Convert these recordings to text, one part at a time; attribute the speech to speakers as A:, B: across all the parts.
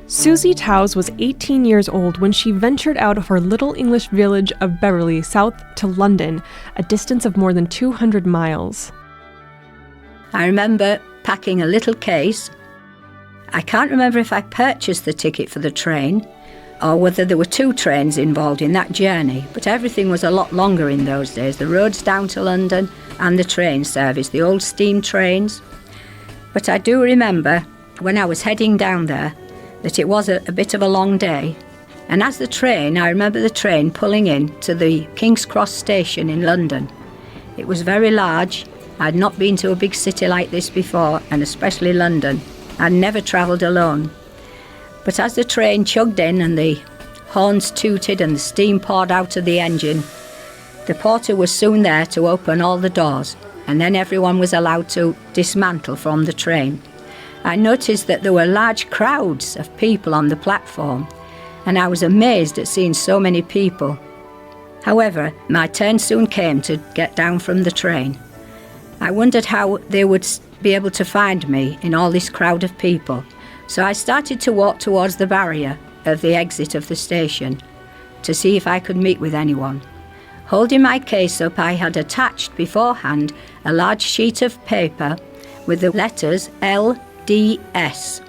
A: Susie Towes was 18 years old when she ventured out of her little English village of Beverley south to London, a distance of more than 200 miles.
B: I remember packing a little case. I can't remember if I purchased the ticket for the train or whether there were two trains involved in that journey, but everything was a lot longer in those days. The roads down to London and the train service, the old steam trains. But I do remember when I was heading down there that it was a bit of a long day. And as I remember the train pulling in to the King's Cross station in London. It was very large. I'd not been to a big city like this before, and especially London. I'd never travelled alone. But as the train chugged in and the horns tooted and the steam poured out of the engine, the porter was soon there to open all the doors, and then everyone was allowed to dismantle from the train. I noticed that there were large crowds of people on the platform, and I was amazed at seeing so many people. However, my turn soon came to get down from the train. I wondered how they would be able to find me in all this crowd of people, so I started to walk towards the barrier of the exit of the station to see if I could meet with anyone. Holding my case up, I had attached beforehand a large sheet of paper with the letters LDS,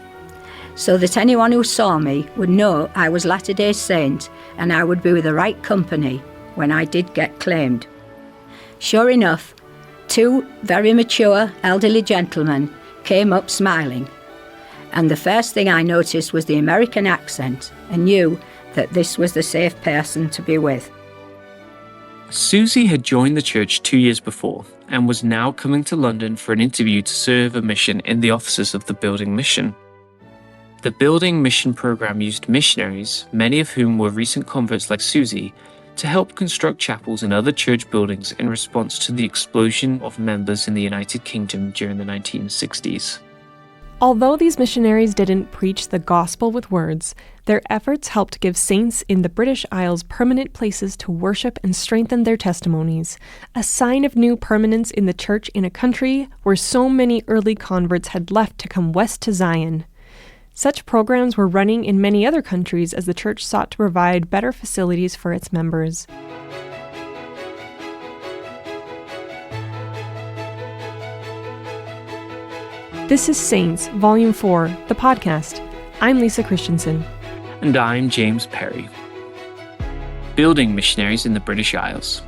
B: so that anyone who saw me would know I was Latter-day Saint and I would be with the right company when I did get claimed. Sure enough, two very mature elderly gentlemen came up smiling, and the first thing I noticed was the American accent and knew that this was the safe person to be with.
C: Susie had joined the church 2 years before and was now coming to London for an interview to serve a mission in the offices of the Building Mission. The Building Mission program used missionaries, many of whom were recent converts like Susie, to help construct chapels and other church buildings in response to the explosion of members in the United Kingdom during the 1960s.
A: Although these missionaries didn't preach the gospel with words, their efforts helped give saints in the British Isles permanent places to worship and strengthen their testimonies, a sign of new permanence in the church in a country where so many early converts had left to come west to Zion. Such programs were running in many other countries as the church sought to provide better facilities for its members. This is Saints, Volume 4, the podcast. I'm Lisa Christensen.
C: And I'm James Perry. Building missionaries in the British Isles.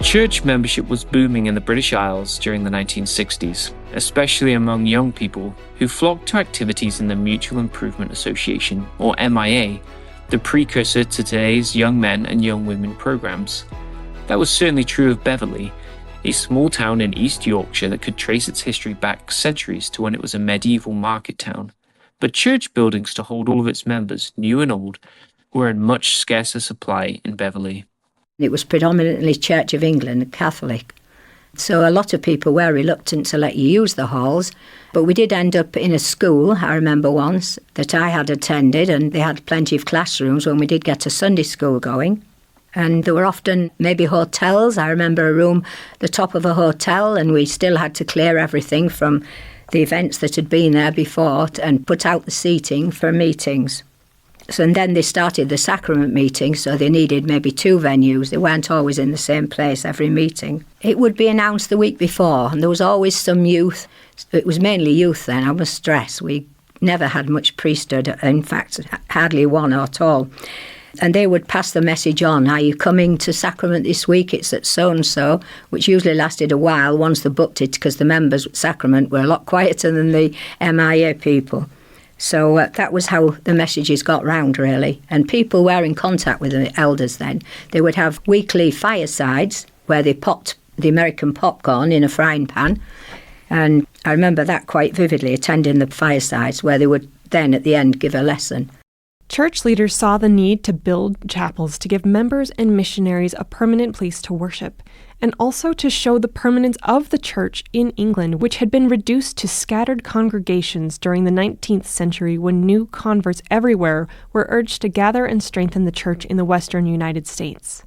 C: Church membership was booming in the British Isles during the 1960s, especially among young people who flocked to activities in the Mutual Improvement Association, or MIA, the precursor to today's young men and young women programs. That was certainly true of Beverley, a small town in East Yorkshire that could trace its history back centuries to when it was a medieval market town. But church buildings to hold all of its members, new and old, were in much scarcer supply in Beverley.
B: It was predominantly Church of England, Catholic. So a lot of people were reluctant to let you use the halls, but we did end up in a school, I remember once, that I had attended, and they had plenty of classrooms when we did get a Sunday school going. And there were often maybe hotels. I remember a room, the top of a hotel, and we still had to clear everything from the events that had been there before and put out the seating for meetings. So, and then they started the sacrament meeting, so they needed maybe two venues. They weren't always in the same place every meeting. It would be announced the week before, and there was always some youth. It was mainly youth then, I must stress. We never had much priesthood, in fact, hardly one at all. And they would pass the message on, are you coming to sacrament this week? It's at so-and-so, which usually lasted a while once they booked it, because the members at sacrament were a lot quieter than the MIA people. So that was how the messages got round, really. And people were in contact with the elders then. They would have weekly firesides where they popped the American popcorn in a frying pan. And I remember that quite vividly, attending the firesides where they would then at the end give a lesson.
A: Church leaders saw the need to build chapels to give members and missionaries a permanent place to worship, and also to show the permanence of the church in England, which had been reduced to scattered congregations during the 19th century when new converts everywhere were urged to gather and strengthen the church in the western United States.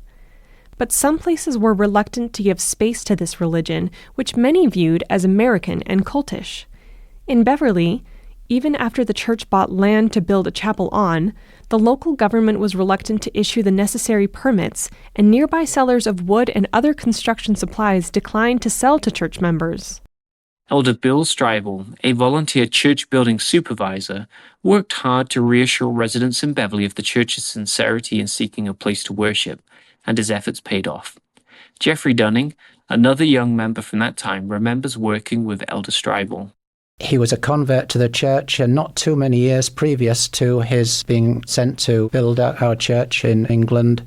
A: But some places were reluctant to give space to this religion, which many viewed as American and cultish. In Beverly, even after the church bought land to build a chapel on, the local government was reluctant to issue the necessary permits, and nearby sellers of wood and other construction supplies declined to sell to church members.
C: Elder Bill Stribel, a volunteer church building supervisor, worked hard to reassure residents in Beverly of the church's sincerity in seeking a place to worship, and his efforts paid off. Jeffrey Dunning, another young member from that time, remembers working with Elder Stribel.
D: He was a convert to the church, and not too many years previous to his being sent to build our church in England.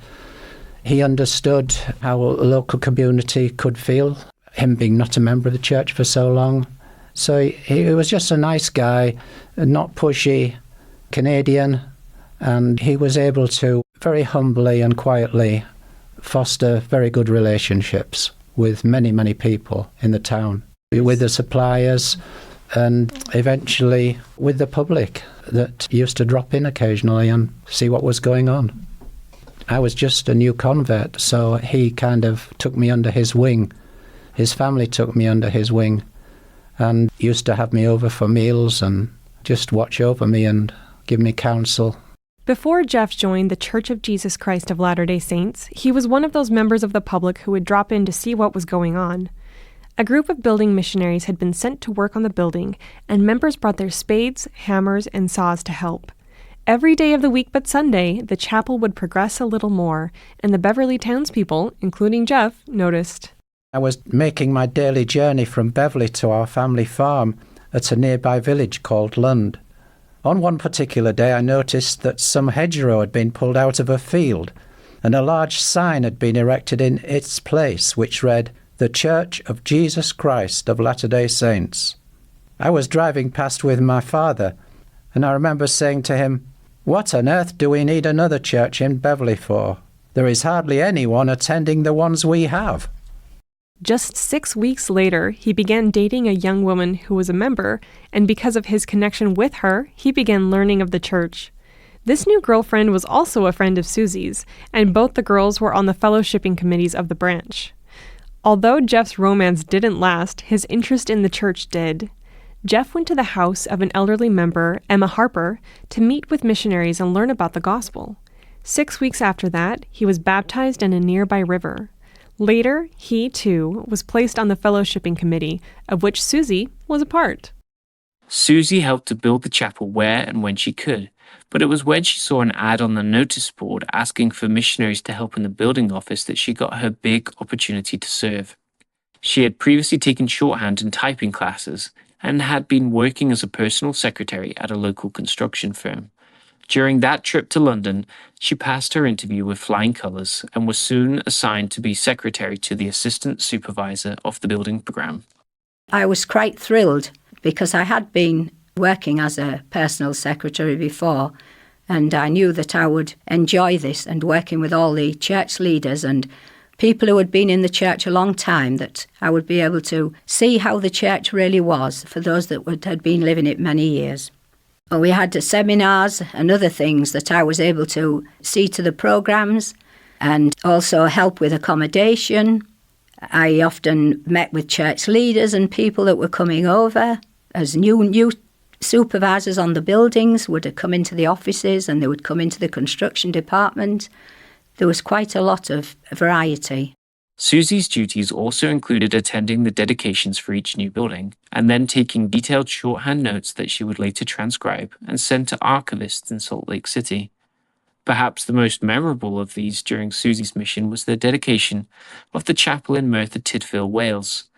D: He understood how a local community could feel, him being not a member of the church for so long. So he was just a nice guy, not pushy, Canadian, and he was able to very humbly and quietly foster very good relationships with many, many people in the town, with the suppliers, and eventually with the public that used to drop in occasionally and see what was going on. I was just a new convert, so he kind of took me under his wing. His family took me under his wing and used to have me over for meals and just watch over me and give me counsel.
A: Before Jeff joined the Church of Jesus Christ of Latter-day Saints, he was one of those members of the public who would drop in to see what was going on. A group of building missionaries had been sent to work on the building, and members brought their spades, hammers, and saws to help. Every day of the week but Sunday, the chapel would progress a little more, and the Beverly townspeople, including Jeff, noticed.
D: I was making my daily journey from Beverly to our family farm at a nearby village called Lund. On one particular day, I noticed that some hedgerow had been pulled out of a field, and a large sign had been erected in its place, which read, "The Church of Jesus Christ of Latter-day Saints." I was driving past with my father, and I remember saying to him, "What on earth do we need another church in Beverly for? There is hardly anyone attending the ones we have."
A: Just 6 weeks later, he began dating a young woman who was a member, and because of his connection with her, he began learning of the church. This new girlfriend was also a friend of Susie's, and both the girls were on the fellowshipping committees of the branch. Although Jeff's romance didn't last, his interest in the church did. Jeff went to the house of an elderly member, Emma Harper, to meet with missionaries and learn about the gospel. 6 weeks after that, he was baptized in a nearby river. Later, he, too, was placed on the fellowshipping committee, of which Susie was a part.
C: Susie helped to build the chapel where and when she could, but it was when she saw an ad on the notice board asking for missionaries to help in the building office that she got her big opportunity to serve. She had previously taken shorthand and typing classes and had been working as a personal secretary at a local construction firm. During that trip to London, she passed her interview with flying colours and was soon assigned to be secretary to the assistant supervisor of the building programme.
B: I was quite thrilled because I had been working as a personal secretary before, and I knew that I would enjoy this and working with all the church leaders and people who had been in the church a long time, that I would be able to see how the church really was for those that had been living it many years. We had seminars and other things that I was able to see to the programmes and also help with accommodation. I often met with church leaders and people that were coming over as new supervisors on the buildings would come into the offices and they would come into the construction department. There was quite a lot of variety.
C: Susie's duties also included attending the dedications for each new building, and then taking detailed shorthand notes that she would later transcribe and send to archivists in Salt Lake City. Perhaps the most memorable of these during Susie's mission was the dedication of the chapel in Merthyr Tydfil, Wales.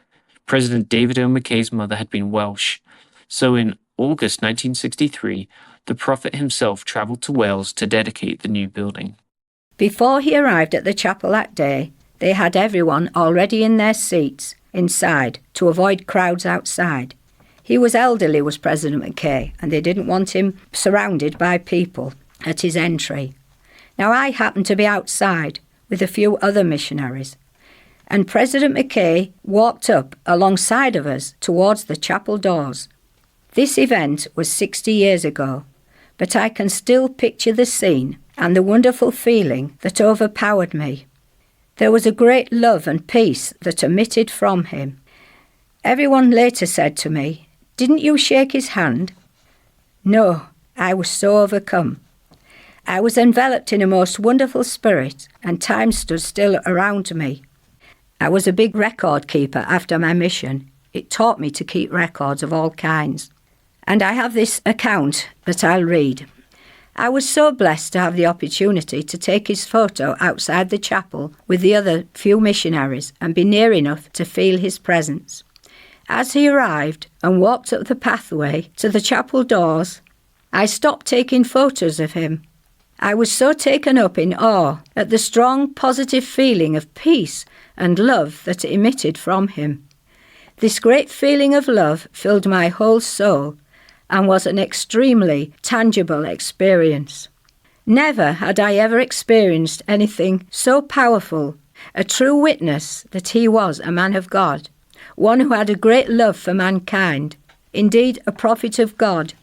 C: President David O. McKay's mother had been Welsh, so in August 1963, the prophet himself travelled to Wales to dedicate the new building.
B: Before he arrived at the chapel that day, they had everyone already in their seats inside to avoid crowds outside. He was elderly, was President McKay, and they didn't want him surrounded by people at his entry. Now, I happened to be outside with a few other missionaries, and President McKay walked up alongside of us towards the chapel doors. This event was 60 years ago, but I can still picture the scene and the wonderful feeling that overpowered me. There was a great love and peace that emitted from him. Everyone later said to me, Didn't you shake his hand? No, I was so overcome. I was enveloped in a most wonderful spirit, and time stood still around me. I was a big record keeper after my mission. It taught me to keep records of all kinds. And I have this account that I'll read. I was so blessed to have the opportunity to take his photo outside the chapel with the other few missionaries and be near enough to feel his presence. As he arrived and walked up the pathway to the chapel doors, I stopped taking photos of him. I was so taken up in awe at the strong, positive feeling of peace and love that emitted from him. This great feeling of love filled my whole soul and was an extremely tangible experience. Never had I ever experienced anything so powerful, a true witness that he was a man of God, one who had a great love for mankind, indeed a prophet of God.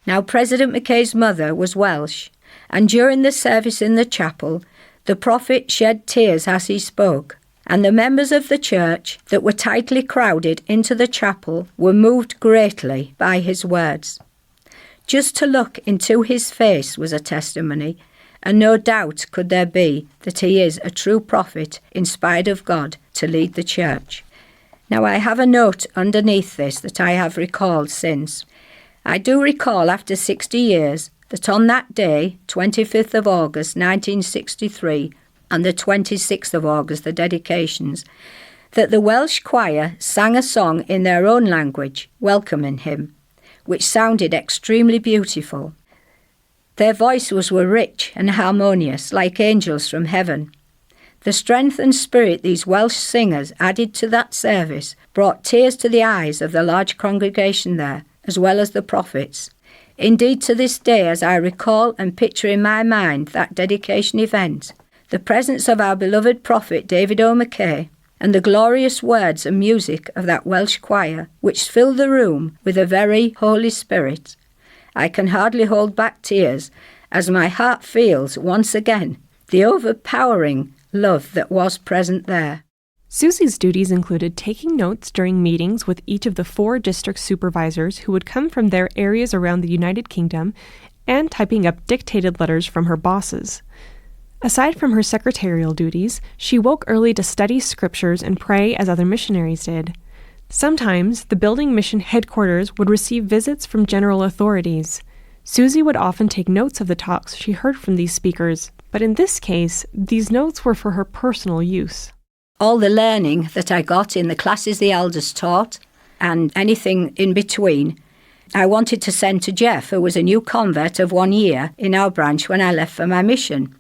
B: Now, President Mackay's mother was Welsh, and during the service in the chapel, the prophet shed tears as he spoke, and the members of the church that were tightly crowded into the chapel were moved greatly by his words. Just to look into his face was a testimony, and no doubt could there be that he is a true prophet inspired of God to lead the church. Now, I have a note underneath this that I have recalled since. I do recall after 60 years that on that day, 25th of August 1963, and the 26th of August, the dedications, that the Welsh choir sang a song in their own language, welcoming him, which sounded extremely beautiful. Their voices were rich and harmonious, like angels from heaven. The strength and spirit these Welsh singers added to that service brought tears to the eyes of the large congregation there, as well as the prophets. Indeed, to this day, as I recall and picture in my mind that dedication event, the presence of our beloved prophet David O. Mackay, and the glorious words and music of that Welsh choir, which filled the room with a very Holy Spirit, I can hardly hold back tears as my heart feels once again the overpowering love that was present there.
A: Susie's duties included taking notes during meetings with each of the 4 district supervisors who would come from their areas around the United Kingdom and typing up dictated letters from her bosses. Aside from her secretarial duties, she woke early to study scriptures and pray as other missionaries did. Sometimes, the building mission headquarters would receive visits from general authorities. Susie would often take notes of the talks she heard from these speakers, but in this case, these notes were for her personal use.
B: All the learning that I got in the classes the elders taught, and anything in between, I wanted to send to Jeff, who was a new convert of 1 year in our branch when I left for my mission.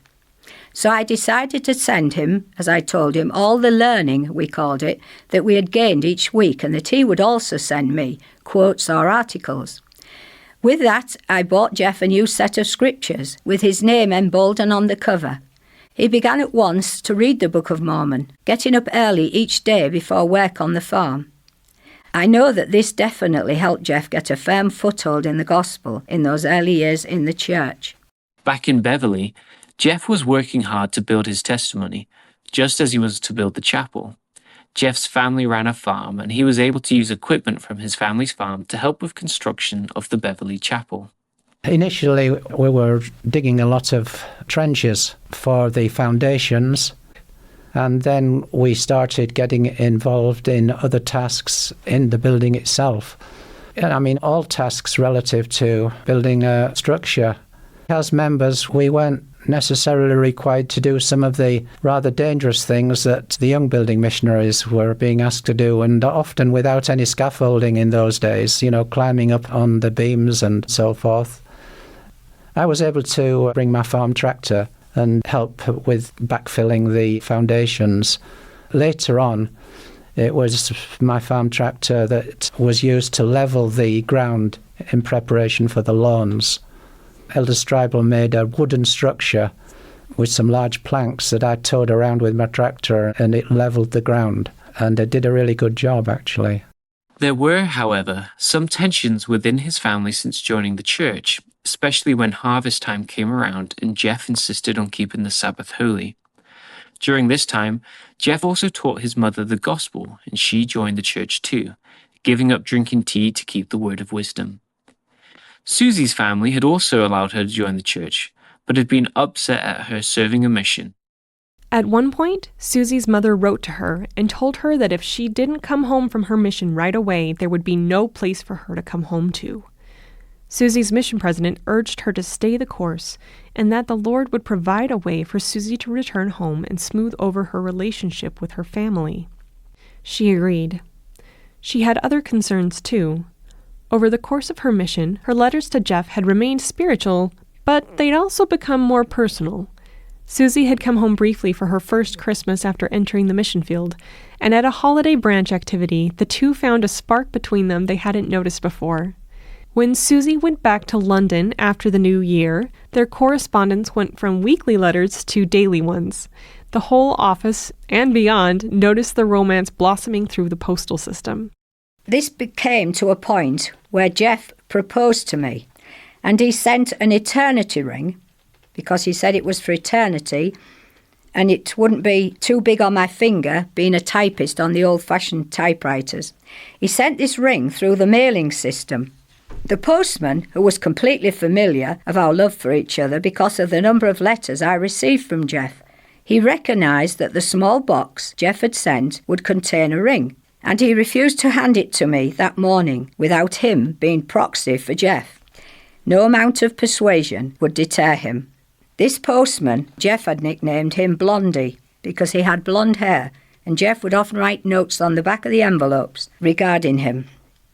B: So I decided to send him, as I told him, all the learning, we called it, that we had gained each week, and that he would also send me quotes or articles. With that, I bought Jeff a new set of scriptures, with his name emboldened on the cover. He began at once to read the Book of Mormon, getting up early each day before work on the farm. I know that this definitely helped Jeff get a firm foothold in the gospel in those early years in the church.
C: Back in Beverly, Jeff was working hard to build his testimony, just as he was to build the chapel. Jeff's family ran a farm, and he was able to use equipment from his family's farm to help with construction of the Beverly Chapel.
D: Initially, we were digging a lot of trenches for the foundations, and then we started getting involved in other tasks in the building itself. And I mean, all tasks relative to building a structure. As members, we weren't necessarily required to do some of the rather dangerous things that the young building missionaries were being asked to do, and often without any scaffolding in those days, climbing up on the beams and so forth. I was able to bring my farm tractor and help with backfilling the foundations. Later on, it was my farm tractor that was used to level the ground in preparation for the lawns. Elder Stribel made a wooden structure with some large planks that I towed around with my tractor, and it levelled the ground. And it did a really good job, actually.
C: There were, however, some tensions within his family since joining the church, especially when harvest time came around and Jeff insisted on keeping the Sabbath holy. During this time, Jeff also taught his mother the gospel, and she joined the church too, giving up drinking tea to keep the word of wisdom. Susie's family had also allowed her to join the church, but had been upset at her serving a mission.
A: At one point, Susie's mother wrote to her and told her that if she didn't come home from her mission right away, there would be no place for her to come home to. Susie's mission president urged her to stay the course and that the Lord would provide a way for Susie to return home and smooth over her relationship with her family. She agreed. She had other concerns too. Over the course of her mission, her letters to Jeff had remained spiritual, but they'd also become more personal. Susie had come home briefly for her first Christmas after entering the mission field, and at a holiday branch activity, the two found a spark between them they hadn't noticed before. When Susie went back to London after the new year, their correspondence went from weekly letters to daily ones. The whole office, and beyond, noticed the romance blossoming through the postal system.
B: This became to a point where Jeff proposed to me, and he sent an eternity ring, because he said it was for eternity, and it wouldn't be too big on my finger, being a typist on the old-fashioned typewriters. He sent this ring through the mailing system. The postman, who was completely familiar of our love for each other because of the number of letters I received from Jeff, he recognised that the small box Jeff had sent would contain a ring, and he refused to hand it to me that morning without him being proxy for Jeff. No amount of persuasion would deter him. This postman, Jeff had nicknamed him Blondie because he had blonde hair, and Jeff would often write notes on the back of the envelopes regarding him.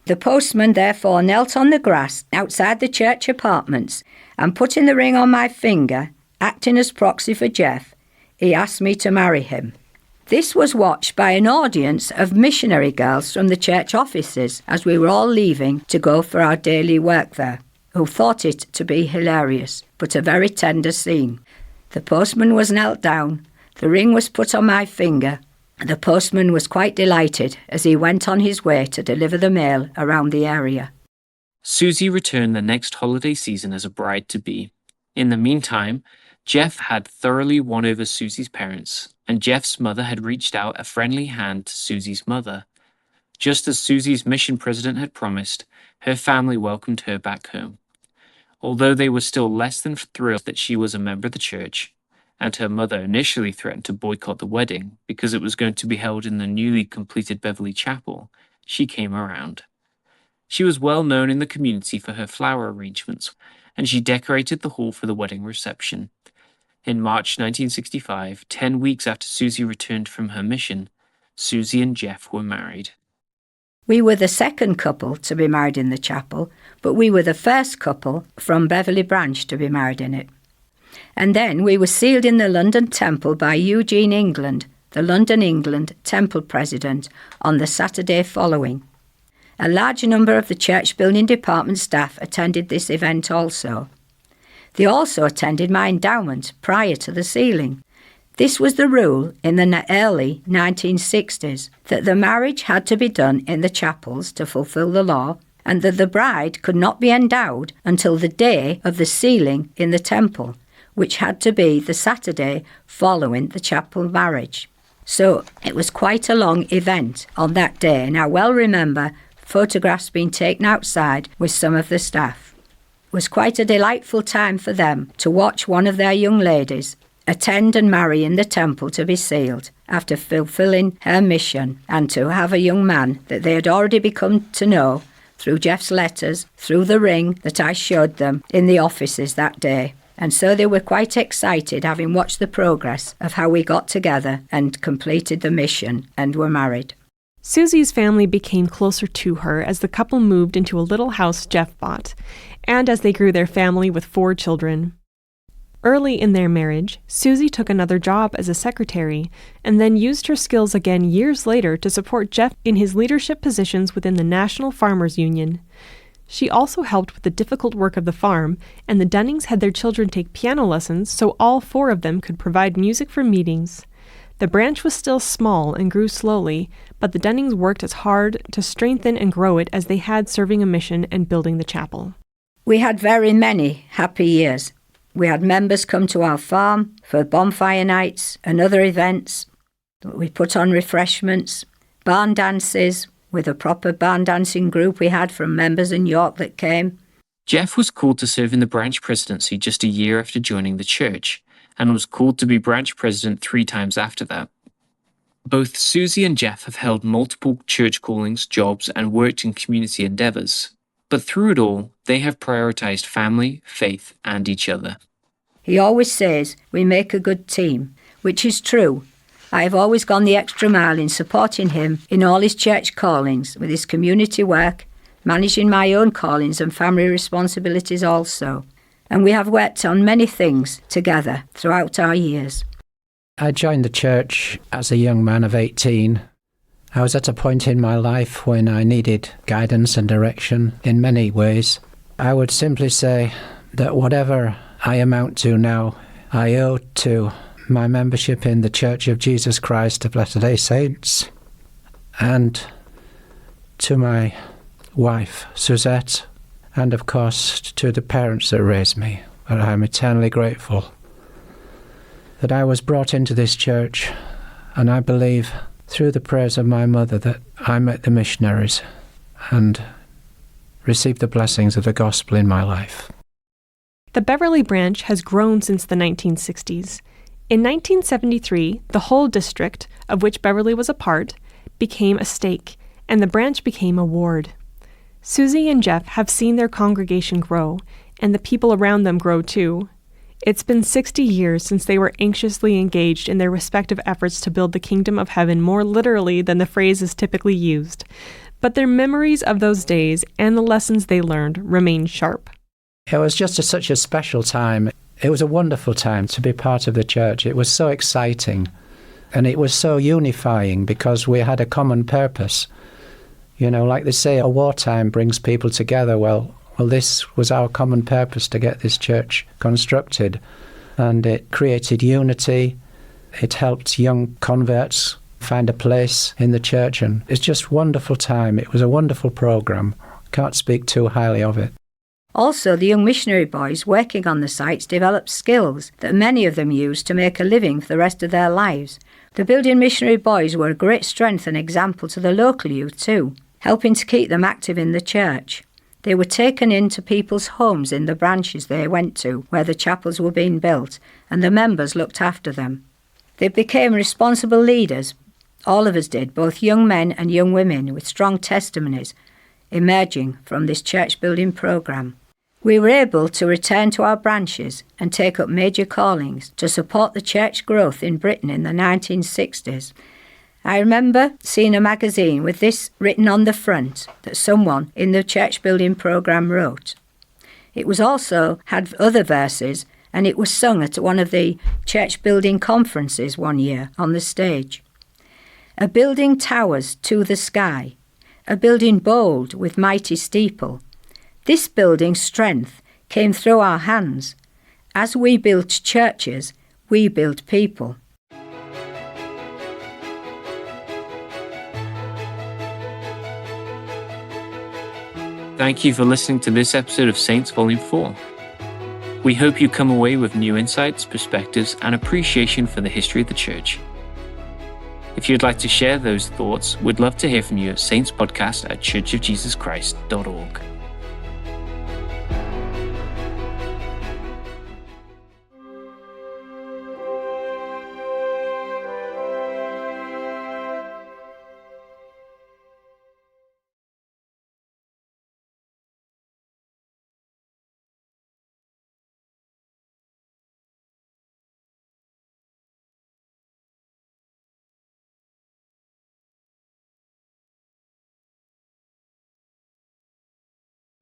B: The postman therefore knelt on the grass outside the church apartments and, putting the ring on my finger, acting as proxy for Jeff, he asked me to marry him. This was watched by an audience of missionary girls from the church offices as we were all leaving to go for our daily work there, who thought it to be hilarious, but a very tender scene. The postman was knelt down, the ring was put on my finger, and the postman was quite delighted as he went on his way to deliver the mail around the area.
C: Susie returned the next holiday season as a bride-to-be. In the meantime, Jeff had thoroughly won over Susie's parents, and Jeff's mother had reached out a friendly hand to Susie's mother. Just as Susie's mission president had promised, her family welcomed her back home. Although they were still less than thrilled that she was a member of the church, and her mother initially threatened to boycott the wedding because it was going to be held in the newly completed Beverly Chapel, she came around. She was well known in the community for her flower arrangements, and she decorated the hall for the wedding reception. In March 1965, 10 weeks after Susie returned from her mission, Susie and Jeff were married.
B: We were the second couple to be married in the chapel, but we were the first couple from Beverly Branch to be married in it. And then we were sealed in the London Temple by Eugene England, the London, England Temple President, on the Saturday following. A large number of the church building department staff attended this event also. They also attended my endowment prior to the sealing. This was the rule in the early 1960s, that the marriage had to be done in the chapels to fulfil the law, and that the bride could not be endowed until the day of the sealing in the temple, which had to be the Saturday following the chapel marriage. So it was quite a long event on that day, and I well remember photographs being taken outside with some of the staff. It was quite a delightful time for them to watch one of their young ladies attend and marry in the temple to be sealed after fulfilling her mission, and to have a young man that they had already become to know through Jeff's letters, through the ring that I showed them in the offices that day. And so they were quite excited, having watched the progress of how we got together and completed the mission and were married.
A: Susie's family became closer to her as the couple moved into a little house Jeff bought, and as they grew their family with 4 children. Early in their marriage, Susie took another job as a secretary, and then used her skills again years later to support Jeff in his leadership positions within the National Farmers Union. She also helped with the difficult work of the farm, and the Dunnings had their children take piano lessons so all 4 of them could provide music for meetings. The branch was still small and grew slowly, but the Dunnings worked as hard to strengthen and grow it as they had serving a mission and building the chapel.
B: We had very many happy years. We had members come to our farm for bonfire nights and other events. We put on refreshments, barn dances. with a proper band dancing group we had from members in York that came.
C: Jeff was called to serve in the branch presidency just a year after joining the church, and was called to be branch president 3 times after that. Both Susie and Jeff have held multiple church callings, jobs, and worked in community endeavors. But through it all, they have prioritized family, faith, and each other.
B: He always says we make a good team, which is true. I have always gone the extra mile in supporting him in all his church callings, with his community work, managing my own callings and family responsibilities also. And we have worked on many things together throughout our years.
D: I joined the church as a young man of 18. I was at a point in my life when I needed guidance and direction in many ways. I would simply say that whatever I amount to now, I owe to my membership in the Church of Jesus Christ of Latter-day Saints and to my wife, Suzette, and of course to the parents that raised me. But I'm eternally grateful that I was brought into this church, and I believe through the prayers of my mother that I met the missionaries and received the blessings of the gospel in my life.
A: The Beverly branch has grown since the 1960s. In 1973, the whole district, of which Beverly was a part, became a stake, and the branch became a ward. Susie and Jeff have seen their congregation grow, and the people around them grow too. It's been 60 years since they were anxiously engaged in their respective efforts to build the kingdom of heaven more literally than the phrase is typically used. But their memories of those days and the lessons they learned remain sharp.
D: It was just such a special time. It was a wonderful time to be part of the church. It was so exciting, and it was so unifying because we had a common purpose. You know, like they say, a wartime brings people together. Well, this was our common purpose, to get this church constructed. And it created unity. It helped young converts find a place in the church. And it's just a wonderful time. It was a wonderful program. Can't speak too highly of it.
B: Also, the young missionary boys working on the sites developed skills that many of them used to make a living for the rest of their lives. The building missionary boys were a great strength and example to the local youth too, helping to keep them active in the church. They were taken into people's homes in the branches they went to, where the chapels were being built, and the members looked after them. They became responsible leaders. All of us did, both young men and young women, with strong testimonies emerging from this church-building programme. We were able to return to our branches and take up major callings to support the church growth in Britain in the 1960s. I remember seeing a magazine with this written on the front that someone in the church building programme wrote. It was also had other verses, and it was sung at one of the church building conferences one year on the stage. A building towers to the sky, a building bold with mighty steeple. This building's strength came through our hands. As we built churches, we built people.
C: Thank you for listening to this episode of Saints Volume 4. We hope you come away with new insights, perspectives, and appreciation for the history of the church. If you'd like to share those thoughts, we'd love to hear from you at saintspodcast@churchofjesuschrist.org.